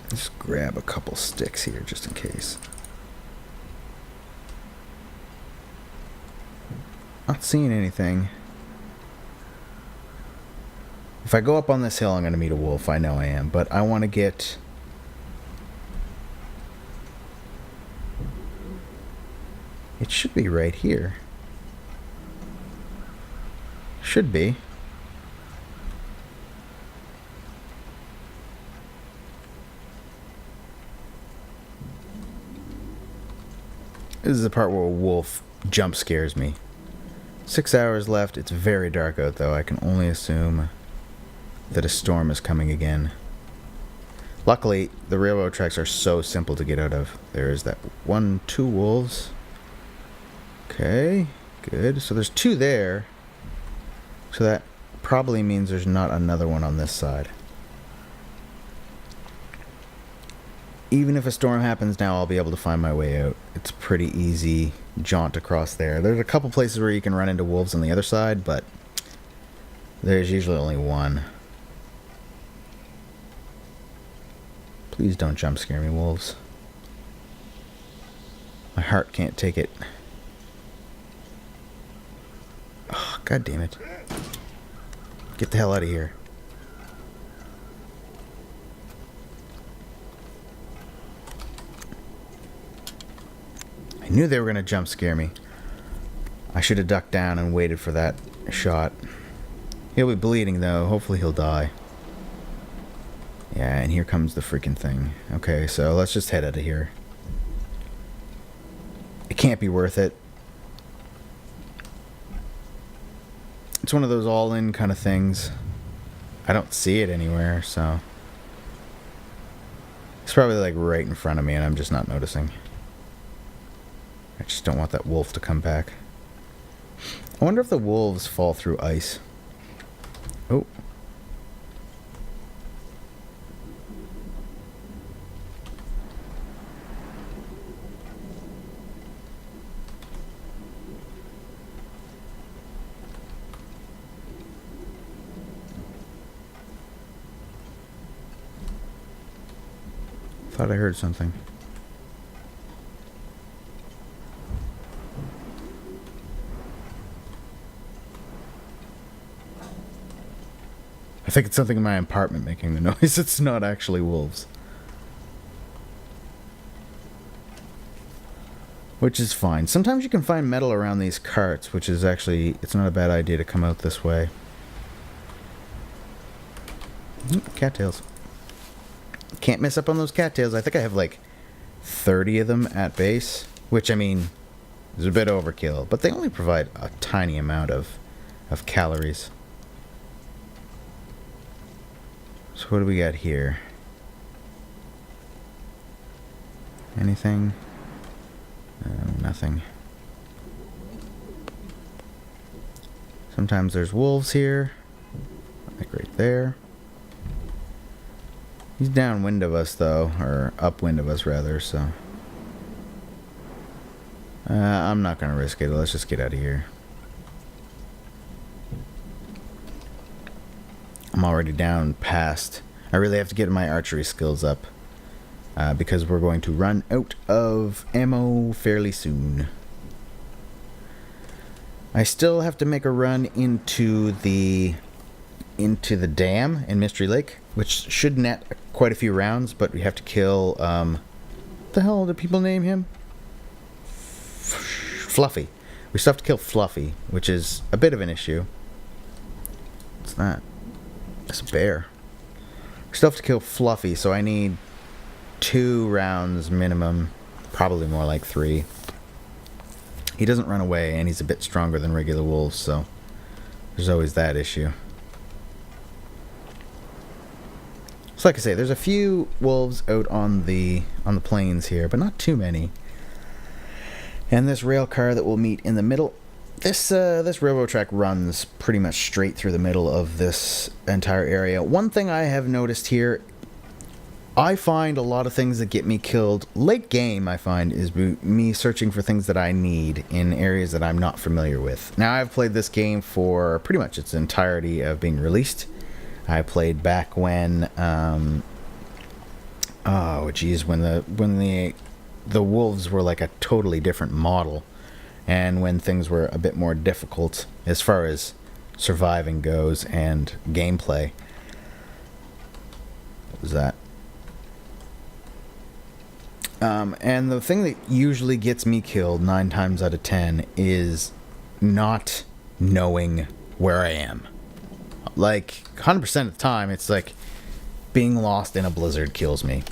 Just grab a couple sticks here just in case. Not seeing anything. If I go up on this hill, I'm going to meet a wolf. I know I am. But I want to get... It should be right here. Should be. This is the part where a wolf jump scares me. 6 hours left. It's very dark out, though. I can only assume that a storm is coming again. Luckily, the railroad tracks are so simple to get out of. There is that 2 wolves. Okay, good. So there's 2 there. So that probably means there's not another one on this side. Even if a storm happens now, I'll be able to find my way out. It's a pretty easy jaunt across there. There's a couple places where you can run into wolves on the other side, but there's usually only one. Please don't jump scare me, wolves. My heart can't take it. Oh, God damn it. Get the hell out of here. I knew they were going to jump scare me. I should have ducked down and waited for that shot. He'll be bleeding, though. Hopefully he'll die. Yeah, and here comes the freaking thing. Okay, so let's just head out of here. It can't be worth it. It's one of those all-in kind of things. I don't see it anywhere, so... It's probably like right in front of me and I'm just not noticing. I just don't want that wolf to come back. I wonder if the wolves fall through ice. Oh. Thought I heard something. I think it's something in my apartment making the noise. It's not actually wolves. Which is fine. Sometimes you can find metal around these carts, which is actually... It's not a bad idea to come out this way. Cattails. Can't miss up on those cattails. I think I have like 30 of them at base. Which, I mean, is a bit overkill. But they only provide a tiny amount of calories. So what do we got here? Anything? Nothing. Sometimes there's wolves here. Like right there. He's downwind of us though, or upwind of us rather, so... I'm not gonna risk it. Let's just get out of here. I'm already down past. I really have to get my archery skills up. Because we're going to run out of ammo fairly soon. I still have to make a run into the dam in Mystery Lake, which should net quite a few rounds, but we have to kill, what the hell do people name him? Fluffy. We still have to kill Fluffy, which is a bit of an issue. What's that? It's a bear. We still have to kill Fluffy, so I need 2 rounds minimum, probably more like 3. He doesn't run away, and he's a bit stronger than regular wolves, so there's always that issue. So like I say, there's a few wolves out on the plains here, but not too many. And this rail car that we'll meet in the middle, this railroad track runs pretty much straight through the middle of this entire area. One thing I have noticed here, I find a lot of things that get me killed late game, I find, is me searching for things that I need in areas that I'm not familiar with. Now, I've played this game for pretty much its entirety of being released. I played back when Oh, geez, when the wolves were like a totally different model, and when things were a bit more difficult as far as surviving goes and gameplay. What was that? And the thing that usually gets me killed 9 times out of 10 is not knowing where I am. Like, 100% of the time, it's like being lost in a blizzard kills me.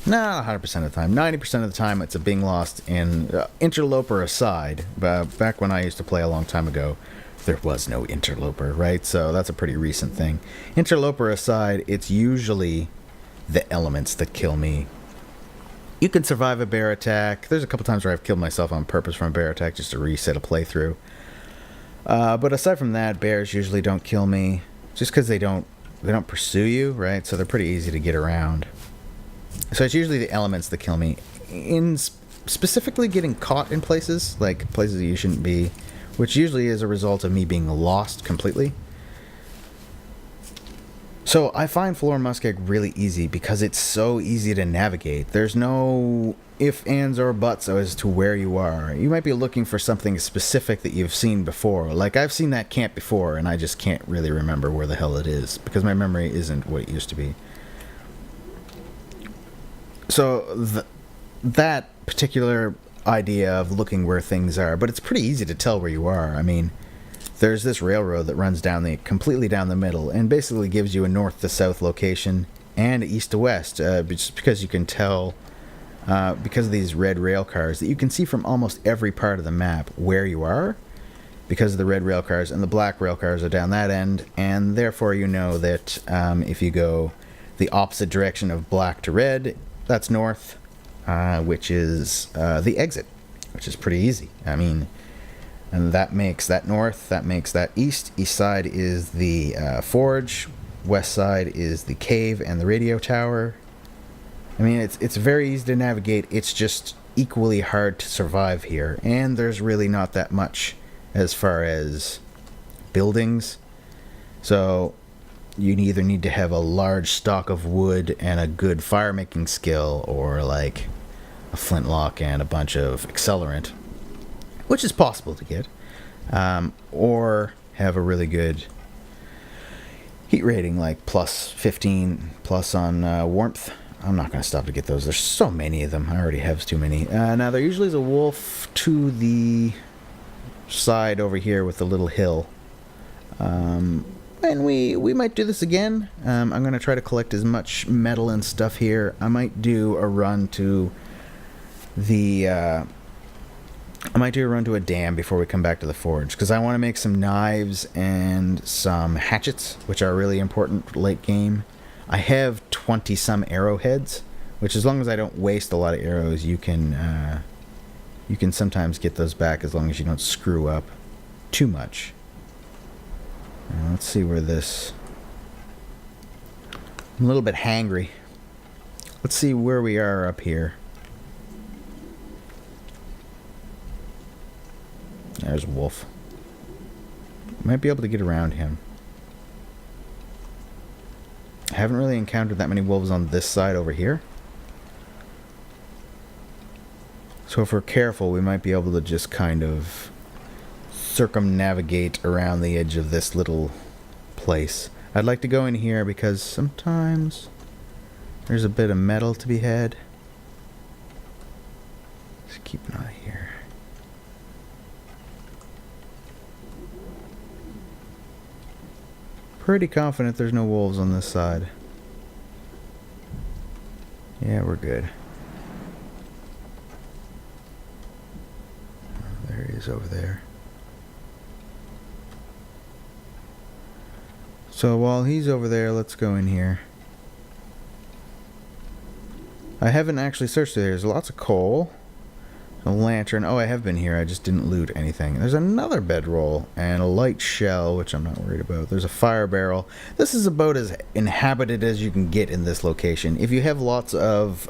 Not 100% of the time. 90% of the time, it's a being lost in... interloper aside, back when I used to play a long time ago, there was no interloper, right? So that's a pretty recent thing. Interloper aside, it's usually the elements that kill me. You can survive a bear attack. There's a couple times where I've killed myself on purpose from a bear attack just to reset a playthrough. But aside from that, bears usually don't kill me, just because they don't pursue you, right? So they're pretty easy to get around. So it's usually the elements that kill me. In specifically getting caught in places, like places you shouldn't be, which usually is a result of me being lost completely. So I find forlorn Muskeg really easy because it's so easy to navigate. There's no ifs, ands, or buts as to where you are. You might be looking for something specific that you've seen before. Like, I've seen that camp before, and I just can't really remember where the hell it is because my memory isn't what it used to be. So that particular idea of looking where things are, but it's pretty easy to tell where you are. I mean, there's this railroad that runs completely down the middle and basically gives you a north to south location and east to west, just because you can tell, because of these red rail cars, that you can see from almost every part of the map where you are, because of the red rail cars, and the black rail cars are down that end, and therefore you know that if you go the opposite direction of black to red, that's north, which is the exit, which is pretty easy. I mean, and that makes that north, that makes that east. East side is the forge, west side is the cave and the radio tower. I mean, it's very easy to navigate. It's just equally hard to survive here, and there's really not that much as far as buildings. So you either need to have a large stock of wood and a good fire making skill, or like a flintlock and a bunch of accelerant, which is possible to get, or have a really good heat rating, like plus 15 plus on warmth. I'm not going to stop to get those. There's so many of them. I already have too many. Now, there usually is a wolf to the side over here with the little hill. And we might do this again. I'm going to try to collect as much metal and stuff here. I might do a run to the... I might do a run to a dam before we come back to the forge, because I want to make some knives and some hatchets, which are really important late game. I have 20-some arrowheads, which, as long as I don't waste a lot of arrows, you can sometimes get those back as long as you don't screw up too much. Let's see where this... I'm a little bit hangry. Let's see where we are up here. There's a wolf. Might be able to get around him. I haven't really encountered that many wolves on this side over here. So if we're careful, we might be able to just kind of circumnavigate around the edge of this little place. I'd like to go in here because sometimes there's a bit of metal to be had. Just keep an eye here. Pretty confident there's no wolves on this side. Yeah, we're good. Oh, there he is over there. So while he's over there, let's go in here. I haven't actually searched through there. There's lots of coal. A lantern. Oh, I have been here. I just didn't loot anything. There's another bedroll and a light shell, which I'm not worried about. There's a fire barrel. This is about as inhabited as you can get in this location. If you have lots of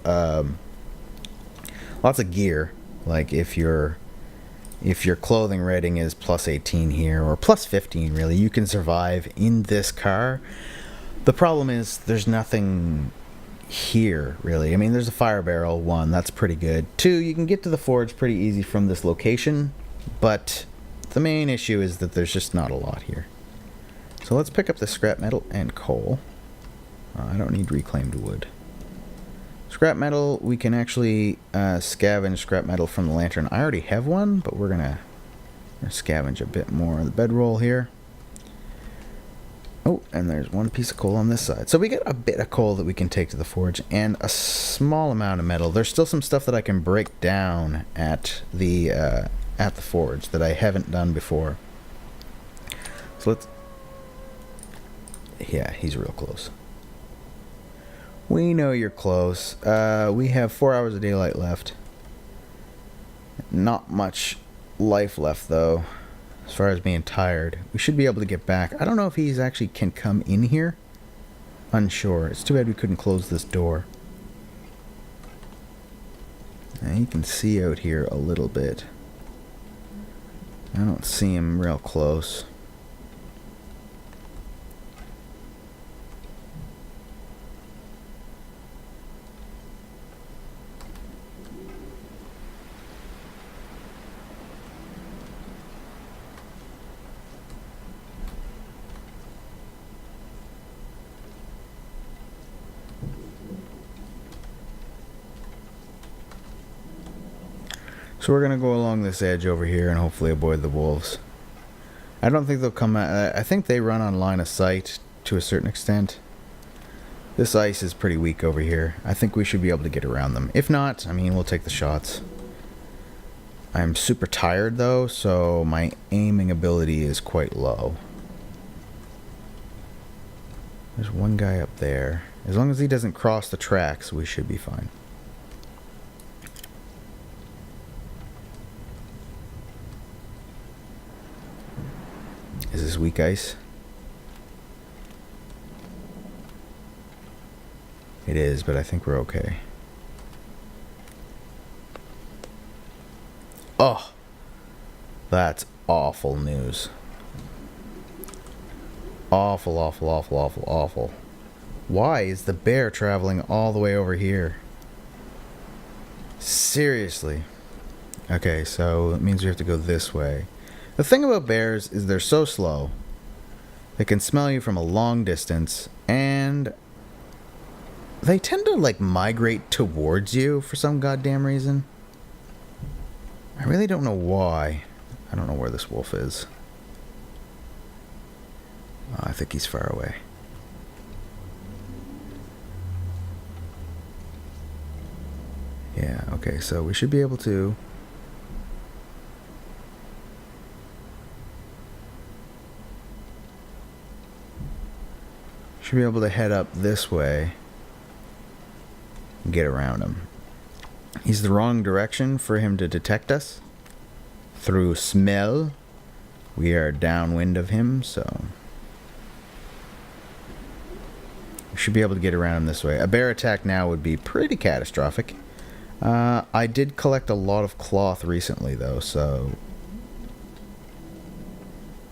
gear, like if your clothing rating is plus 18 here, or plus 15 really, you can survive in this car. The problem is there's nothing here, really. I mean, there's a fire barrel, 1, that's pretty good. 2, you can get to the forge pretty easy from this location, but the main issue is that there's just not a lot here. So let's pick up the scrap metal and coal. I don't need reclaimed wood. Scrap metal, we can actually scavenge scrap metal from the lantern. I already have one, but we're gonna scavenge a bit more of the bedroll here. Oh, and there's 1 piece of coal on this side. So we get a bit of coal that we can take to the forge, and a small amount of metal. There's still some stuff that I can break down at the forge that I haven't done before. So let's... Yeah, he's real close. We know you're close. We have 4 hours of daylight left. Not much life left, though, as far as being tired. We should be able to get back. I don't know if he's actually can come in here. Unsure. It's too bad we couldn't close this door. And you can see out here a little bit. I don't see him real close. So we're going to go along this edge over here and hopefully avoid the wolves. I don't think they'll come out. I think they run on line of sight to a certain extent. This ice is pretty weak over here. I think we should be able to get around them. If not, I mean, we'll take the shots. I'm super tired though, so my aiming ability is quite low. There's 1 guy up there. As long as he doesn't cross the tracks, we should be fine. Is this weak ice? It is, but I think we're okay. Oh! That's awful news. Awful, awful, awful, awful, awful. Why is the bear traveling all the way over here? Seriously. Okay, so it means we have to go this way. The thing about bears is they're so slow. They can smell you from a long distance, and they tend to, like, migrate towards you for some goddamn reason. I really don't know why. I don't know where this wolf is. Oh, I think he's far away. Yeah, okay, so we should be able to... Should be able to head up this way and get around him. He's the wrong direction for him to detect us. Through smell, we are downwind of him, so we should be able to get around him this way. A bear attack now would be pretty catastrophic. I did collect a lot of cloth recently, though, so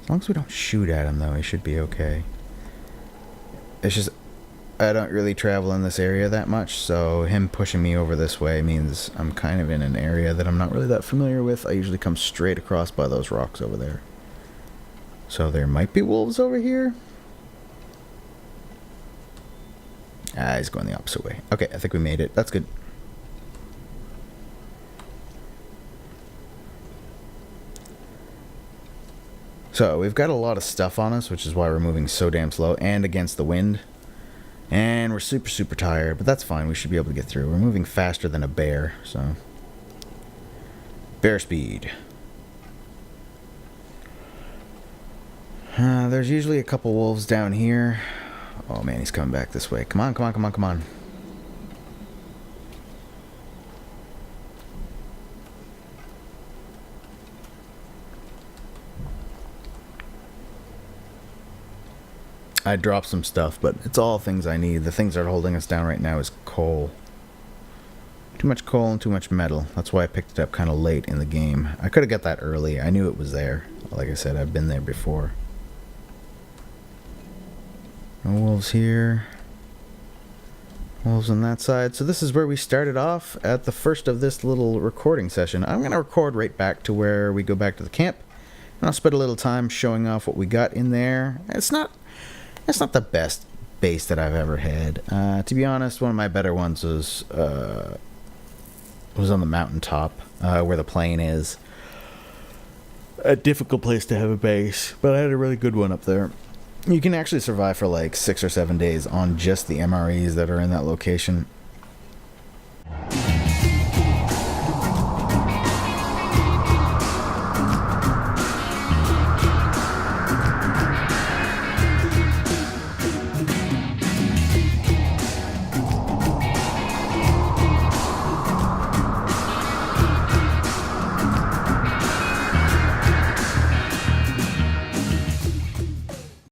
as long as we don't shoot at him, though, he should be okay. It's just, I don't really travel in this area that much, so him pushing me over this way means I'm kind of in an area that I'm not really that familiar with. I usually come straight across by those rocks over there. So there might be wolves over here. Ah, he's going the opposite way. Okay, I think we made it. That's good. So, we've got a lot of stuff on us, which is why we're moving so damn slow, and against the wind. And we're super, super tired, but that's fine. We should be able to get through. We're moving faster than a bear, so... Bear speed. There's usually a couple wolves down here. Oh man, he's coming back this way. Come on, come on, come on, come on. I dropped some stuff, but it's all things I need. The things that are holding us down right now is coal. Too much coal and too much metal. That's why I picked it up kind of late in the game. I could have got that early. I knew it was there. Like I said, I've been there before. No wolves here. wolves on that side. So this is where we started off at the first of this little recording session. I'm going to record right back to where we go back to the camp. And I'll spend a little time showing off what we got in there. It's not the best base that I've ever had. To be honest, one of my better ones was on the mountaintop where the plane is. A difficult place to have a base, but I had a really good one up there. You can actually survive for like 6 or 7 days on just the MREs that are in that location.